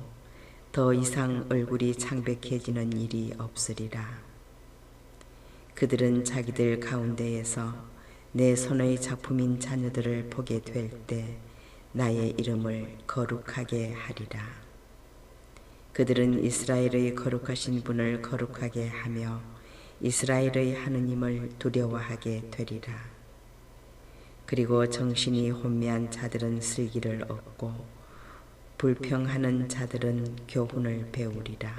더 이상 얼굴이 창백해지는 일이 없으리라. 그들은 자기들 가운데에서 내 손의 작품인 자녀들을 보게 될 때 나의 이름을 거룩하게 하리라. 그들은 이스라엘의 거룩하신 분을 거룩하게 하며 이스라엘의 하느님을 두려워하게 되리라. 그리고 정신이 혼미한 자들은 슬기를 얻고 불평하는 자들은 교훈을 배우리라.